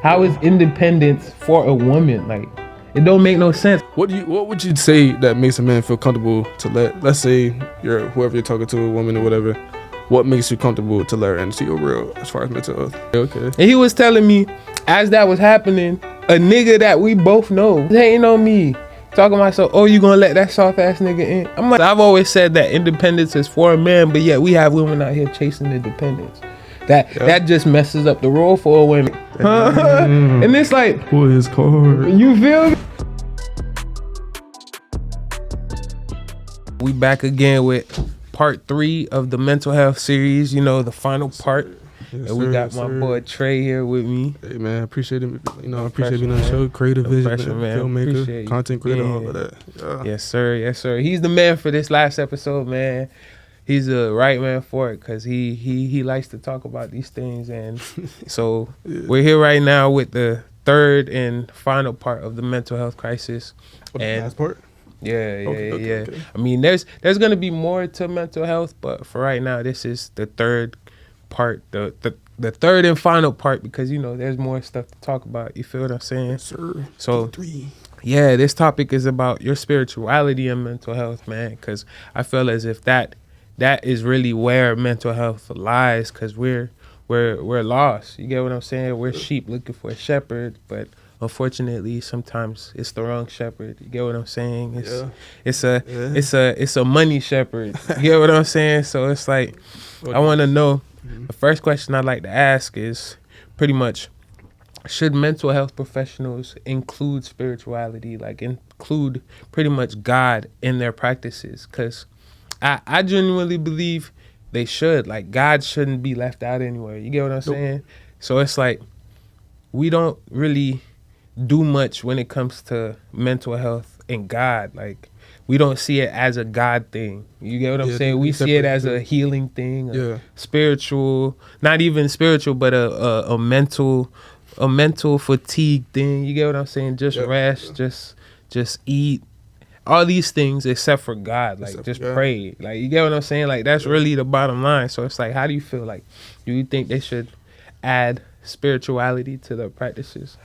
How is independence for a woman? Like, it don't make no sense. What would you say that makes a man feel comfortable to let's say you're whoever you're talking to, a woman or whatever, what makes you comfortable to let her into your real as far as mental health? Okay. And he was telling me, as that was happening, a nigga that we both know hating on me, talking about, so, oh, you gonna let that soft ass nigga in? I'm like, I've always said that independence is for a man, but yet we have women out here chasing independence. That just messes up the role for a woman. And it's like, boy, it's hard. You feel me? We back again with part 3 of the mental health series, you know, the final part. Yes, and we got my boy Trey here with me. Hey man, appreciate it. You know, I appreciate being on the show. Creative vision, filmmaker, content creator, all of that. Yeah. Yes, sir. Yes, sir. He's the man for this last episode, man. He's the right man for it because he likes to talk about these things. And so we're here right now with the 3rd and final part of the mental health crisis. The last part? Yeah. Okay. I mean, there's gonna be more to mental health, but for right now, this is the 3rd part, the 3rd and final part, because you know there's more stuff to talk about. You feel what I'm saying? Yes, sir. So 3. Yeah, this topic is about your spirituality and mental health, man. Because I feel as if that is really where mental health lies. Because we're lost. You get what I'm saying? We're sheep looking for a shepherd, but unfortunately, sometimes it's the wrong shepherd. You get what I'm saying? It's a money shepherd. You get what I'm saying? So it's like, I want to know. The first question I'd like to ask is pretty much, should mental health professionals include spirituality, like include pretty much God in their practices? Because I genuinely believe they should. Like, God shouldn't be left out anywhere. You get what I'm saying? So it's like, we don't really do much when it comes to mental health and God. Like, we don't see it as a God thing. You get what I'm saying? We see it as a healing thing, a spiritual, not even spiritual, but a mental fatigue thing. You get what I'm saying? Just rest, just eat, all these things except for God. Like, pray. Like, you get what I'm saying? Like, that's really the bottom line. So it's like, how do you feel? Like, do you think they should add spirituality to their practices?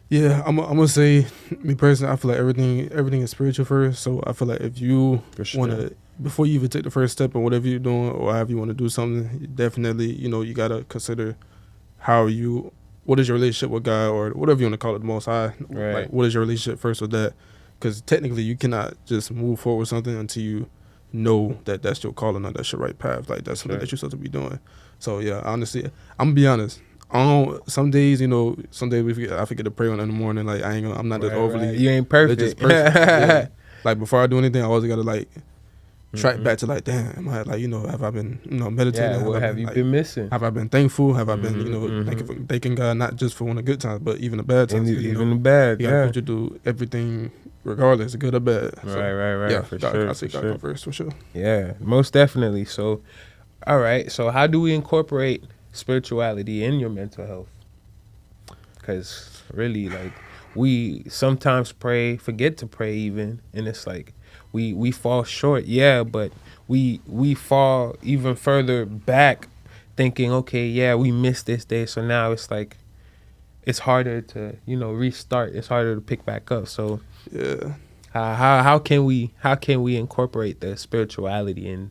Yeah, I'm gonna say, me personally, I feel like everything is spiritual first. So I feel like if you want to, before you even take the first step in whatever you're doing or however you want to do something, definitely, you know, you gotta consider what is your relationship with God, or whatever you want to call it, the Most High. Right. Like, what is your relationship first with that? Because technically, you cannot just move forward with something until you know that that's your calling or that's your right path. Like, that's something that you're supposed to be doing. So yeah, honestly, I'm gonna be honest. Some days, you know, I forget to pray on in the morning. Like, I'm not just overly. Right. You ain't perfect. Yeah. Like, before I do anything, I always gotta like track back to like, damn, am I, like, you know, have I been, you know, meditating? Yeah, what have you been missing? Have I been thankful? Have I been, you know, thanking God, not just for one of the good times, but even the bad times? Even the bad, you gotta do everything regardless, good or bad. So, right. Yeah, for God, sure. I say God come first, for sure. Yeah, most definitely. So, all right. So, how do we incorporate spirituality in your mental health? Because really, like, we sometimes forget to pray even, and it's like we fall short, but we fall even further back thinking, okay, we missed this day, so now it's like it's harder to, you know, restart. It's harder to pick back up. So how can we incorporate the spirituality in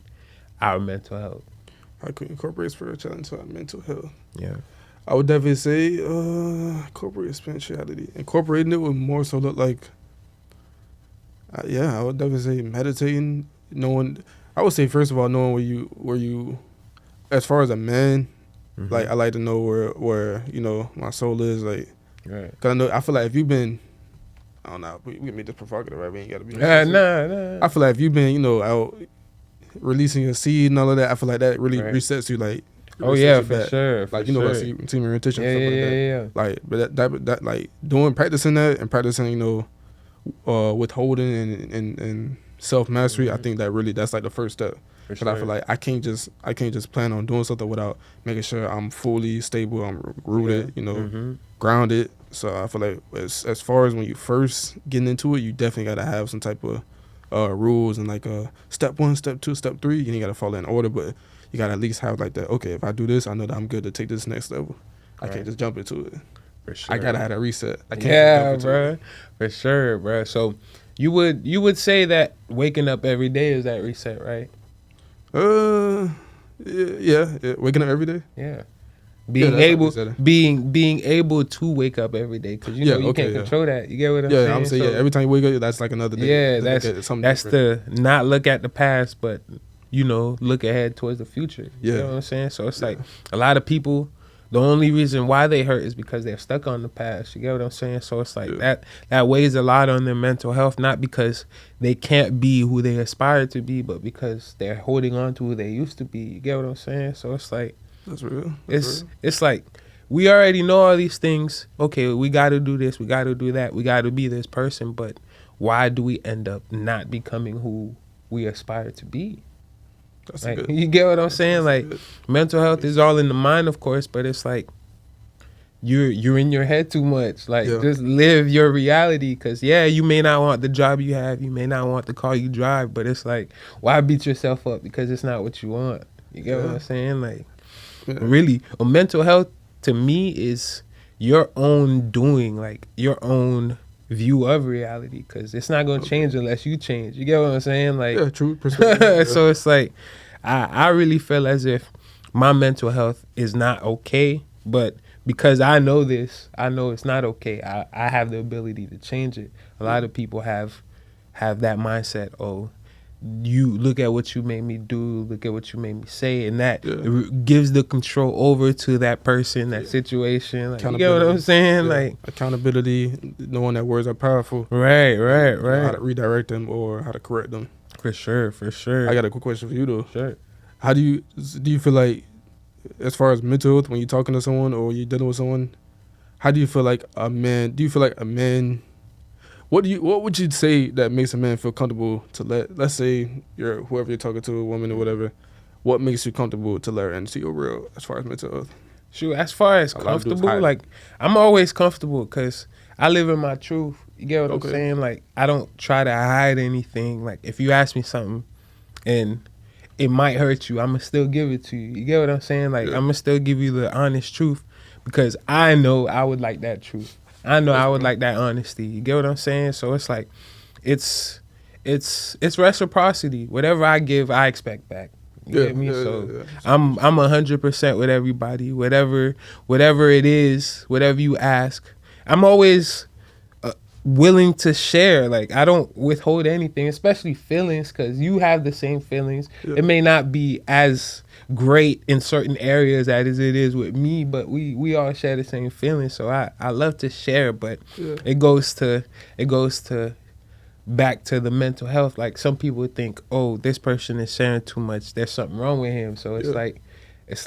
our mental health? How can we incorporate spirituality into our mental health? Yeah. I would definitely say incorporate spirituality. Incorporating it would more so look like, I would definitely say meditating, knowing. I would say, first of all, knowing where you, as far as a man, like, I like to know where you know my soul is, like, right. Cause I feel like if you've been, I don't know, we can make this provocative, right? We ain't gotta be. Nah. I feel like if you've been, you know, out releasing your seed and all of that, I feel like that really resets you, like. Oh yeah, for sure. Like, you know, like team orientation and stuff like that. Yeah. Like, but that like practicing that and practicing, you know, withholding and self mastery. I think that's like the first step. Because I feel like I can't just plan on doing something without making sure I'm fully stable, I'm rooted, you know, grounded. So I feel like as far as when you first getting into it, you definitely gotta have some type of rules and like step 1, step 2, step 3. You ain't gotta follow in order, but you gotta at least have like that. Okay, if I do this, I know that I'm good to take this next level. I can't just jump into it. For sure. I gotta have that reset. I can't Yeah, just jump into bro. For sure, bro. So you would say that waking up every day is that reset, right? it. Yeah. Waking up every day. Yeah. Yeah, Being that's like able resetting. being able to wake up every day, because you Yeah, know you okay, can't yeah. control that. You get what I'm Yeah, I'm saying? saying, yeah, So every time you wake up, that's like another day. yeah, To look at something that's different. the not look at the past, but you know look ahead towards the future. You Yeah. know what I'm saying? So it's Yeah. like a lot of people. The only reason why they hurt is because they're stuck on the past. You get what I'm saying? So it's like Yeah. that weighs a lot on their mental health, not because they can't be who they aspire to be, but because they're holding on to who they used to be. You get what I'm saying? So it's like That's real. That's real. it's like we already know all these things. Okay, we got to do this, we got to do that, we got to be this person, but why do we end up not becoming who we aspire to be? That's Like, good. you get what I'm saying? That's Like, good. mental health is all in the mind, of course, but it's like you're in your head too much. Like, Yeah. just live your reality. Cause yeah, you may not want the job you have, you may not want the car you drive, but it's like, why beat yourself up because it's not what you want? You get what Yeah. I'm saying? Like, Yeah. really, mental health to me is your own doing, like your own view of reality. Cause it's not gonna change unless you change. You get what I'm saying? Like, Yeah, true perspective. so it's like I really feel as if my mental health is not okay, but because I know this, I know it's not okay. I have the ability to change it. A lot of people have that mindset. Oh, you look at what you made me do, look at what you made me say, and that gives the control over to that person, that situation. Like, you get what I'm saying? Yeah. Like, accountability, knowing that words are powerful. right, You know how to redirect them or how to correct them. For sure. I got a quick question for you though. Sure. How do you feel like, as far as mental health, when you're talking to someone or you're dealing with someone, how do you feel like a man? Do you feel like a man? What would you say that makes a man feel comfortable to let's say you're whoever you're talking to, a woman or whatever, what makes you comfortable to let her into your real as far as mental health? Shoot, as far as A lot of dudes comfortable, hide it. like I'm always comfortable because I live in my truth. You get what Okay. I'm saying? Like I don't try to hide anything. Like if you ask me something and it might hurt you, I'ma still give it to you. You get what I'm saying? Like Yeah. I'ma still give you the honest truth because I know I would like that truth. I know I would like that honesty. You get what I'm saying? So it's like it's reciprocity. Whatever I give, I expect back. You get me? So I'm 100% with everybody. Whatever it is, whatever you ask, I'm always willing to share. Like I don't withhold anything, especially feelings, because you have the same feelings. Yeah. It may not be as great in certain areas as it is with me, but we all share the same feelings. So I love to share, but Yeah. it goes to back to the mental health. Like some people think, oh, this person is sharing too much, there's something wrong with him. So it's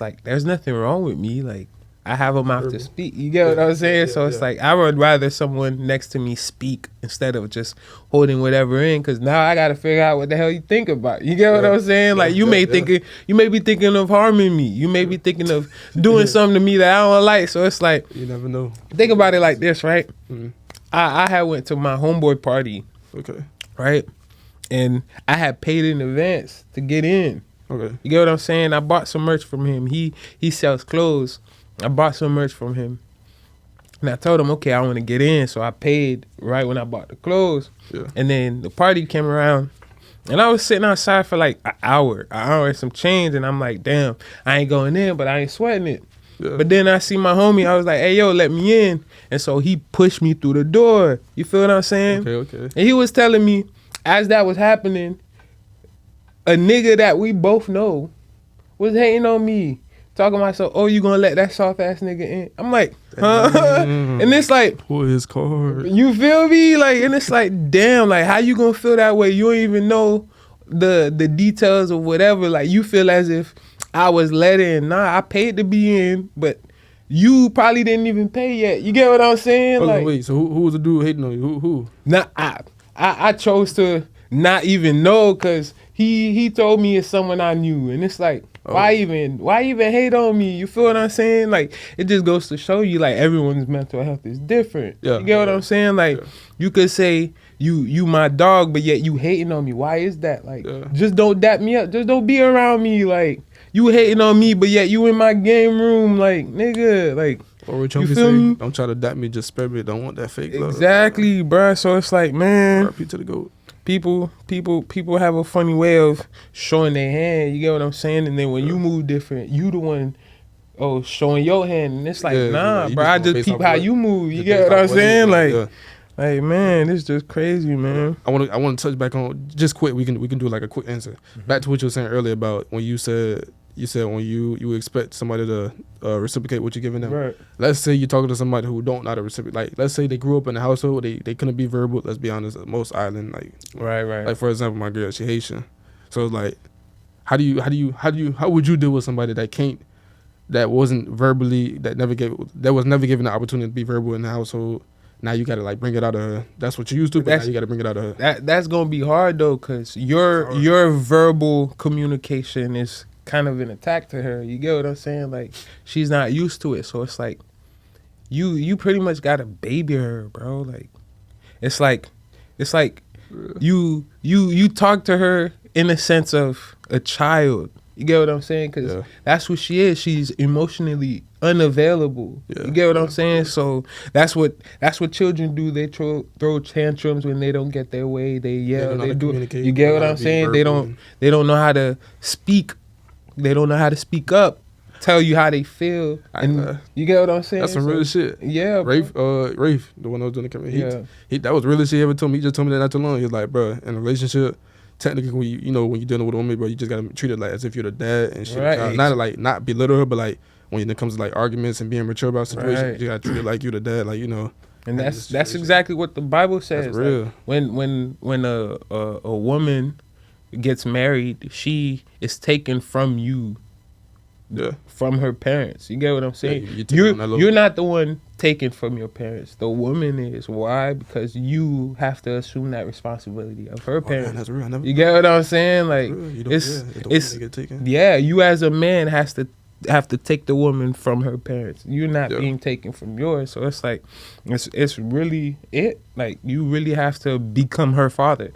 like there's nothing wrong with me. Like I have a mouth to speak. You get what I'm saying? So it's like I would rather someone next to me speak instead of just holding whatever in, because now I got to figure out what the hell you think about. You get what I'm saying? Like you may be thinking of harming me. You may be thinking of doing something to me that I don't like. So it's like, You never know. think about it like this, right? Mhm. I had went to my homeboy party, Okay. right? And I had paid in advance to get in. Okay. You get what I'm saying? I bought some merch from him. He sells clothes. I bought some merch from him. And I told him, okay, I want to get in. So I paid right when I bought the clothes. Yeah. And then the party came around. And I was sitting outside for like an hour and some change. And I'm like, damn, I ain't going in, but I ain't sweating it. Yeah. But then I see my homie. I was like, hey, yo, let me in. And so he pushed me through the door. You feel what I'm saying? Okay. And he was telling me, as that was happening, a nigga that we both know was hating on me. Talking about, so, oh, you gonna let that soft ass nigga in? I'm like, huh? And it's like, Pull his card. you feel me? Like, and it's like, damn, like, how you gonna feel that way? You don't even know the details of whatever. Like, you feel as if I was let in. Nah, I paid to be in, but you probably didn't even pay yet. You get what I'm saying? Okay, Like, wait. So who was the dude hating on you? Who? nah, I chose to not even know, because he told me it's someone I knew, and it's like, why even hate on me? You feel what I'm saying? Like, it just goes to show you, like, everyone's mental health is different. Yeah, You get what I'm saying? Like, you could say you my dog, but yet you hating on me. Why is that? Like, just don't dap me up. Just don't be around me. Like, you hating on me, but yet you in my game room. Like, nigga, like, Or what You Chunky feel say? me? Don't try to adapt me, just spare me. Don't want that fake love. Exactly, bruh. So it's like, man, RP to the GOAT. people have a funny way of showing their hand. You get what I'm saying? And then when you move different, you the one showing your hand, and it's like, Yeah, nah, like, you bro. just I going just based peep off how what- you move. You just get based what off I'm what he saying? doing, Like, like, man, it's just crazy, man. I want to touch back on just quick. We can do like a quick answer. Back to what you were saying earlier about when you said when you expect somebody to reciprocate what you're giving them. Right. Let's say you're talking to somebody who don't know how to reciprocate. Like, let's say they grew up in a household where they couldn't be verbal. Let's be honest, most island Right. like for example, my girl, she Haitian. So like, how would you deal with somebody that wasn't verbally that was never given the opportunity to be verbal in the household? Now you gotta like bring it out of her. That's what you used to, but now you gotta bring it out of her. That's gonna be hard though, cause your verbal communication is kind of an attack to her. You get what I'm saying? Like, she's not used to it, so it's like you pretty much gotta baby her, bro. Like, it's like you talk to her in a sense of a child. You get what I'm saying? Because that's what she is. She's emotionally unavailable. You get what I'm saying? So that's what children do. They throw tantrums when they don't get their way. They yell. They do. You get what I'm saying? They don't know how to speak. They don't know how to speak up. Tell you how they feel. And you get what I'm saying? That's some real shit. Yeah, Rafe, the one that was doing the camera. He that was really shit he ever told me. He just told me that not too long. He was like, bro, in a relationship, technically, when when you're dealing with a woman, bro, you just gotta treat it like as if you're the dad and shit. Right. Not belittle her, but like when it comes to like arguments and being mature about situations, you gotta treat it like you're the dad, like And that's exactly what the Bible says. That's real. Like, when a woman gets married, she is taken from you. From her parents. You get what I'm saying? You're not the one taken from your parents. The woman is. Why? Because you have to assume that responsibility of her parents. Man, that's real. You get what I'm saying? Like, you as a man have to take the woman from her parents. You're not being taken from yours. So it's like it's really it. Like, you really have to become her father.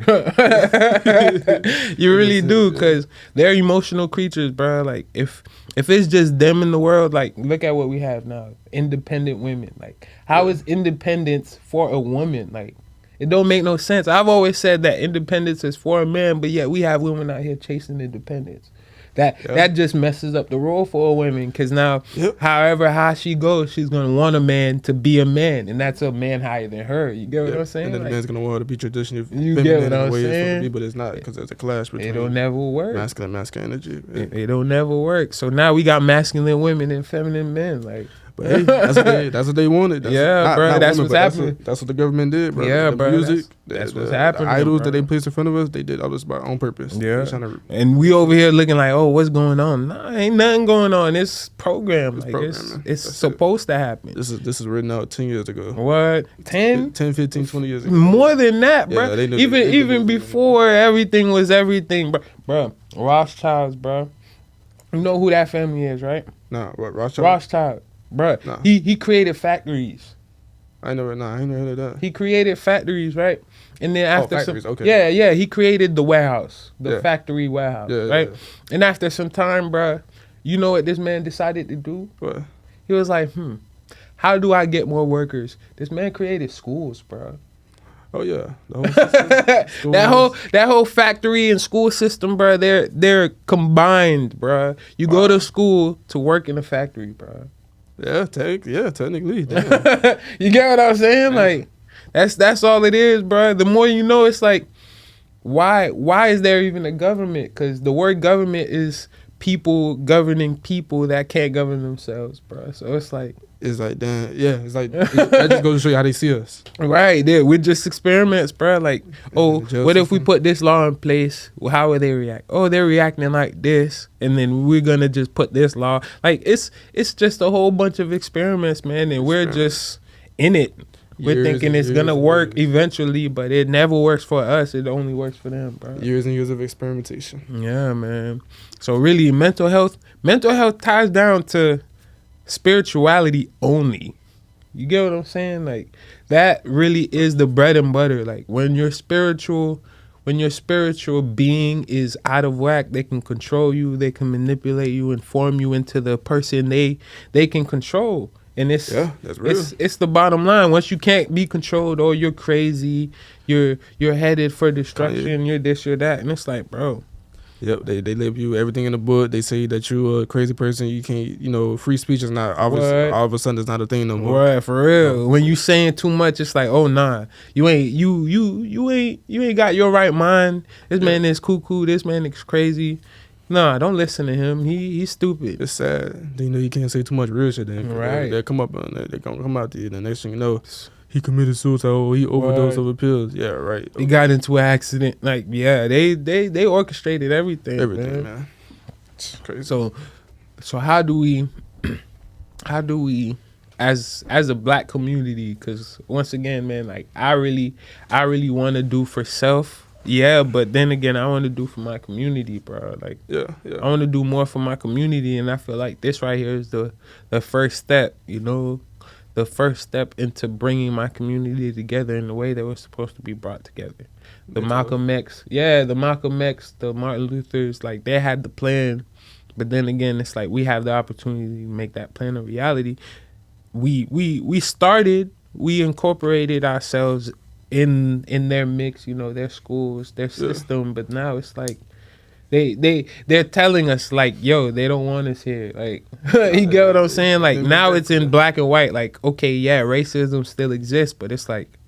You really do, because they're emotional creatures, bro. Like, if it's just them in the world, like, look at what we have now. Independent women. Like, how is independence for a woman? Like, it don't make no sense. I've always said that independence is for a man, but yet we have women out here chasing independence. That just messes up the role for a woman, because now, however high she goes, she's going to want a man to be a man, and that's a man higher than her. You get what I'm saying? And then the man's going to want her to be traditionally you get what I'm saying? But it's not, because there's a clash between it don't never work. masculine energy. It don't never work. So now we got masculine women and feminine men. Like, but hey, that's what they wanted. That's what's happening. That's what the government did, bro. Yeah, the bro. Music, that's what's happening. The idols bro. that they placed in front of us, they did all this on purpose. Yeah. And we over here looking like, oh, what's going on? Nah, ain't nothing going on. It's programmed. It's supposed to happen. This is written out 10 years ago. What? 10? 10, 15, 20 years ago. More than that, bro. Yeah, even before everything was everything, bro. Bro, Rothschilds, bro. You know who that family is, right? Nah, what, Rothschild? Rothschild. Bruh, nah. He created factories. I ain't never heard of that. He created factories, right? And then after factories, okay. Yeah, he created the warehouse, the factory warehouse, right? Yeah. And after some time, bruh, you know what this man decided to do? What? He was like, how do I get more workers? This man created schools, bruh. Oh yeah, the whole system. that whole factory and school system, bro. They're combined, bro. You go to school to work in a factory, bro. Yeah, technically. You get what I'm saying? Like, that's all it is, bro. The more you know, it's like, why is there even a government? Because the word government is people governing people that can't govern themselves, bro. So it's like, damn, yeah, it's like, that just goes to show you how they see us. Right, we're just experiments, bro. Like, what if we put this law in place? Well, how would they react? Oh, they're reacting like this, and then we're gonna just put this law. Like, it's just a whole bunch of experiments, man, and we're just in it. We're thinking it's gonna work eventually, but it never works for us. It only works for them, bro. Years and years of experimentation. Yeah, man. So really, mental health ties down to spirituality only. You get what I'm saying? Like, that really is the bread and butter. Like, when your spiritual being is out of whack, they can control you, they can manipulate you and form you into the person they can control. And that's real. it's the bottom line. Once you can't be controlled, or you're crazy, you're headed for destruction, you're this, you're that, and it's like, bro. Yep, they label you everything in the book. They say that you're a crazy person. You can't, free speech is not all of a sudden it's not a thing no more. Right, for real. When you saying too much, it's like, oh nah, you ain't got your right mind. This man is cuckoo. This man is crazy. Nah, don't listen to him. He's stupid. It's sad. You can't say too much real shit. Then right, they'll come up and they're gonna come out to you. The next thing you know, he committed suicide. Or he overdosed over pills. Yeah, right. He got into an accident. Like, yeah, they orchestrated everything. Everything, man. It's crazy. So how do we as a black community? Because once again, man, like I really want to do for self. Yeah, but then again, I want to do for my community, bro. Like, yeah. I want to do more for my community, and I feel like this right here is the first step. The first step into bringing my community together in the way that we're supposed to be brought together. The Malcolm X, the Martin Luther's, like they had the plan, but then again, it's like we have the opportunity to make that plan a reality. We incorporated ourselves in their mix, their schools, their system, but now it's like they're telling us like, yo, they don't want us here. Like, you get what I'm saying? Like now it's in black and white. Like, okay, yeah, racism still exists, but it's like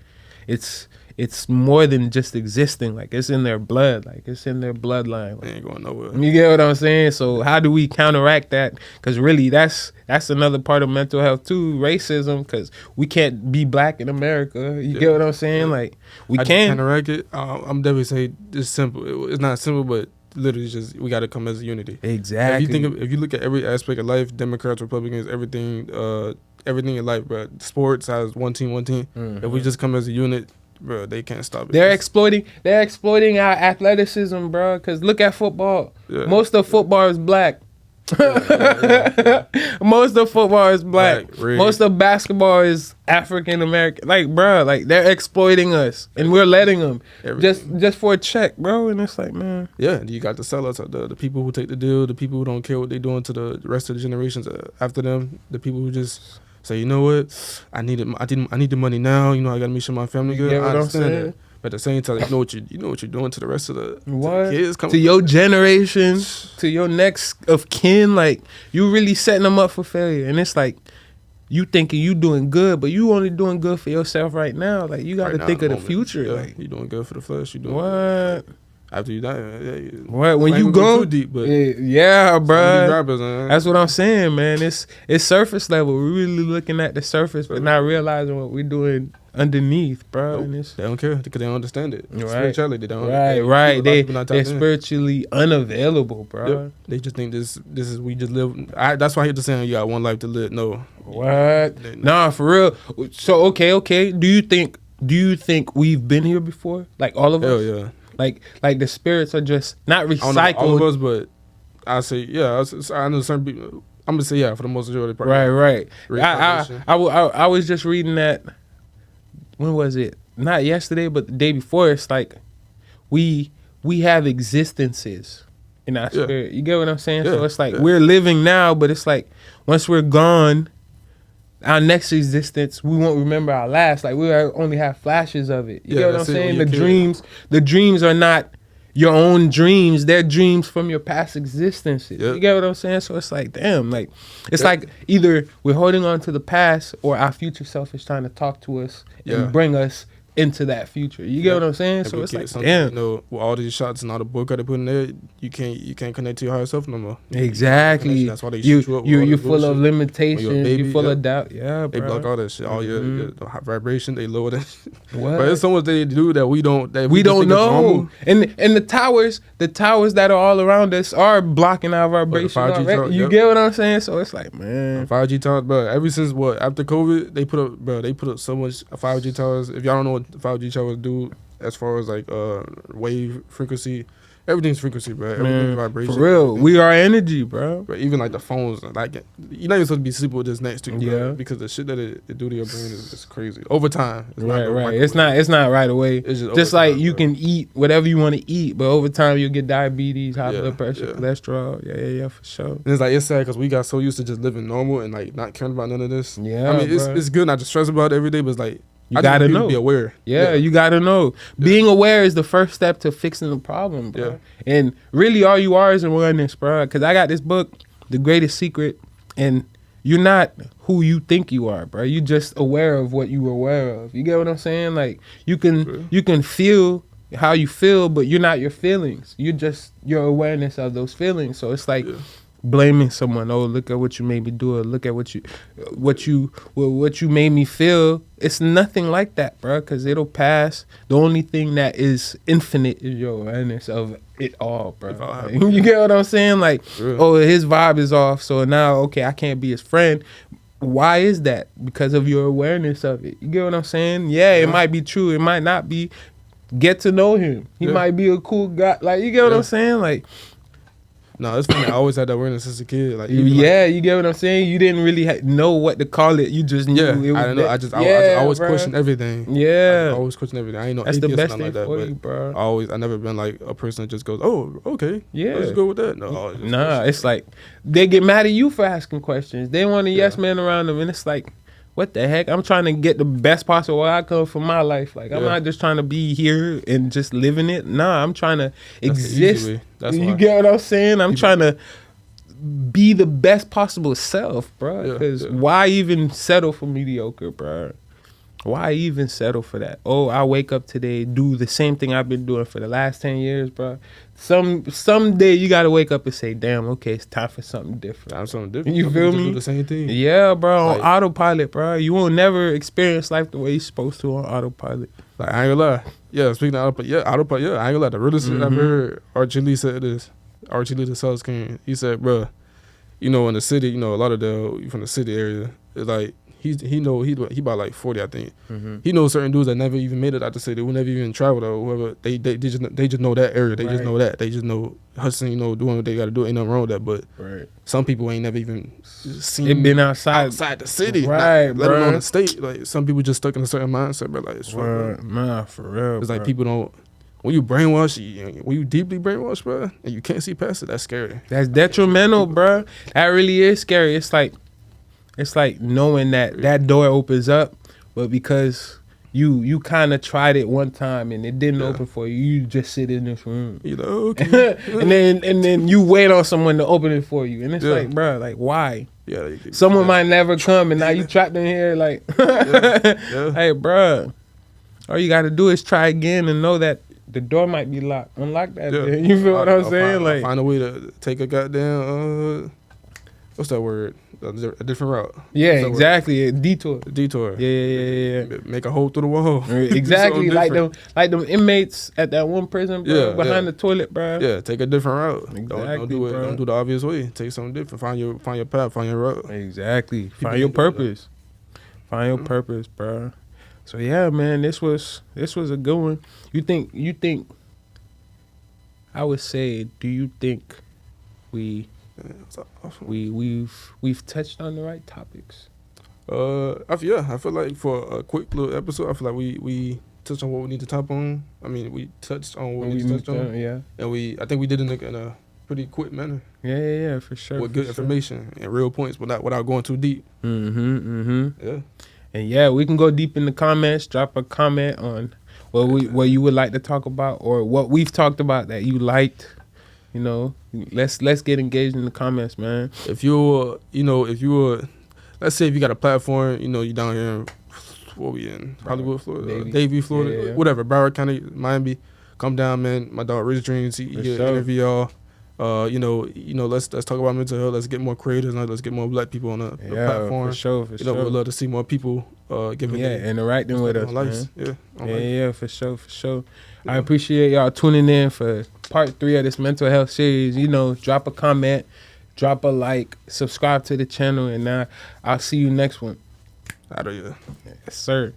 it's more than just existing. Like it's in their blood. Like it's in their bloodline. Like, they ain't going nowhere. You get what I'm saying? So how do we counteract that? Because really, that's another part of mental health too, racism. Because we can't be black in America. You get what I'm saying? Like we can counteract it. I'm definitely say it's simple. It's not simple, but literally just we got to come as a unity. Exactly. If you look at every aspect of life, Democrats, Republicans, everything in life, bro. Sports has one team. Mm-hmm. If we just come as a unit, bro, they can't stop it. They're exploiting our athleticism, bro. Because look at football. Yeah. Most of football is black. Most of football is black. Most of basketball is African American. Like, bro, like they're exploiting us, and we're letting them just for a check, bro. And it's like, man, yeah, you got the sellers, the people who take the deal, the people who don't care what they're doing to the rest of the generations after them, the people who just say, you know what, I need the money now. I gotta make sure my family good. I understand that. But at the same time, you know what you're doing to the rest of the kids coming. To your generation, to your next of kin, like you really setting them up for failure. And it's like you thinking you doing good, but you only doing good for yourself right now. Like you got to think of the future. Yeah, like you doing good for the flesh. You doing what? Good. After you die, what? When you go too deep, but yeah, bro. Rappers, that's what I'm saying, man. It's surface level. We're really looking at the surface, but not realizing what we're doing underneath, bro. Nope. And they don't care because they don't understand it. Right. Spirituality, they don't. Right. They're spiritually unavailable, bro. Yep. They just think this is we just live. That's why I hate to say you got one life to live. No. What? Nah, for real. So okay. Do you think we've been here before? Like all of us? Hell yeah. Like the spirits are just not recycled. I don't know all of us, but I say yeah. I know certain people. I'm gonna say yeah for the most majority. Right. I was just reading that. When was it? Not yesterday, but the day before. It's like we have existences in our spirit. You get what I'm saying? So it's like we're living now, but it's like once we're gone, our next existence, we won't remember our last. Like we only have flashes of it. You get what I'm saying? The dreams are not your own dreams. They're dreams from your past existences. You get what I'm saying? So it's like, damn, like it's like either we're holding on to the past or our future self is trying to talk to us and bring us into that future. You get what I'm saying? So it's like, damn. With all these shots and all the book they put in there, you can't connect to your higher self no more. Exactly. That's why they shoot you up. You're full of limitations. You're full of doubt. Yeah, bro. They block all that shit. All your vibration, they lower that shit. What? But it's so much they do that we don't know. And the towers that are all around us are blocking our vibration. You get what I'm saying? So it's like, man. 5G towers, bro. Ever since after COVID, they put up so much 5G towers. If y'all don't know what 5G towers do as far as like wave frequency, everything's frequency, bro. Everything's vibration. For real, everything. we are energy, bro. But even like the phones, like you're not even supposed to be sleeping with this next to you, Yeah. bro, because the shit that it do to your brain is crazy. Over time, it's Right, not right. It's not right away. It's just over like time, you bro. can eat whatever you want to eat, but over time you'll get diabetes, high blood pressure, yeah. cholesterol. Yeah, for sure. And it's like it's sad because we got so used to just living normal and like not caring about none of this. Yeah, I mean bro. it's good not to stress about it every day, but it's like You I just gotta want people know. to be aware. Yeah, you gotta know. Being aware is the first step to fixing the problem, bro. Yeah. And really, all you are is awareness, bro. Because I got this book, The Greatest Secret, and you're not who you think you are, bro. You just aware of what you aware of. You get what I'm saying? Like you can feel how you feel, but you're not your feelings. You're just your awareness of those feelings. So it's like blaming someone. Oh, look at what you made me do. Or look at what you made me feel. It's nothing like that, bro. Because it'll pass. The only thing that is infinite is your awareness of it all, bro. Like, you get what I'm saying? Like, oh, his vibe is off. So now, okay, I can't be his friend. Why is that? Because of your awareness of it. You get what I'm saying? Yeah, it might be true. It might not be. Get to know him. He might be a cool guy. Like, you get what I'm saying? Like, no, it's funny. I always had that awareness as a kid. Like, you get what I'm saying? You didn't really know what to call it. You just knew it was I don't know. I always question everything. Yeah. I always question everything. I ain't know That's the atheist best or thing nothing like that, for but you, bro. I never been like a person that just goes, oh, okay. Yeah. Let's go with that. No. Nah, it's like they get mad at you for asking questions. They want a yes man around them, and it's like, what the heck? I'm trying to get the best possible outcome for my life. Like, I'm not just trying to be here and just living it. Nah, I'm trying to exist. That's you why. get what I'm saying? I'm trying to be the best possible self, bro. Because why even settle for mediocre, bro? Why even settle for that? Oh, I wake up today, do the same thing I've been doing for the last 10 years, bro. Someday you gotta wake up and say, damn, okay, it's time for something different. Time for something different. You feel me? Do the same thing. Yeah, bro. Like, on autopilot, bro. You won't never experience life the way you're supposed to on autopilot. Like, I ain't gonna lie. Yeah, speaking of autopilot, I ain't gonna lie. The realest shit I've heard, Archie Lee said this. Archie Lee, the Sales King, he said, bro, you know, in the city, you know, a lot of the from the city area, it's like, he about like 40, I think. He knows certain dudes that never even made it out the city, who never even traveled or whoever. They just know that area. They just know that. They just know hustling, you know, doing what they got to do. Ain't nothing wrong with that. But some people ain't never even seen. It been outside the city, right? Let alone the state. Like some people just stuck in a certain mindset, bro. Like it's nah, for real. It's like people don't. When you brainwash, when you deeply brainwash, bro, and you can't see past it, that's scary. That's detrimental, bro. That really is scary. It's like knowing that door opens up, but because you kind of tried it one time and it didn't open for you, you just sit in this room. You know, okay. and then you wait on someone to open it for you, and it's like, bro, like why? Yeah, someone might never come, and now you trapped in here, like, hey, bro, all you got to do is try again and know that the door might be locked. Unlock that. You feel what I'm saying? Find a way to take a goddamn what's that word? A different route. Yeah, exactly. A detour. Yeah. Make a hole through the wall. Exactly. like them inmates at that one prison, bro, behind the toilet, bro. Yeah, take a different route. Exactly, Don't do the obvious way. Take something different. Find your path. Find your route. Exactly. Find your purpose. Find your purpose, bro. So yeah, man, this was a good one. You think? I would say, do you think we've touched on the right topics? I feel like for a quick little episode, I feel like we touched on what we need to top on. I mean, we touched on what we need to touch on. Yeah. And I think we did it in a pretty quick manner. Yeah, for sure. With good information and real points, without going too deep. Yeah. And yeah, we can go deep in the comments. Drop a comment on what you would like to talk about, or what we've talked about that you liked. You know, let's get engaged in the comments, man. If you were, let's say if you got a platform, you know, you down here in, what we in, Hollywood, Florida, Davie, Florida, whatever, Broward County, Miami, come down, man. My dog Rich Dreams, he'll interview y'all. You know, let's talk about mental health. Let's get more creators. Let's get more black people on the platform. For sure. We'd love to see more people interacting with us, man. Yeah, for sure. Yeah. I appreciate y'all tuning in for part 3 of this mental health series. You know, drop a comment, drop a like, subscribe to the channel, and I'll see you next one. Out of here. Yes, sir.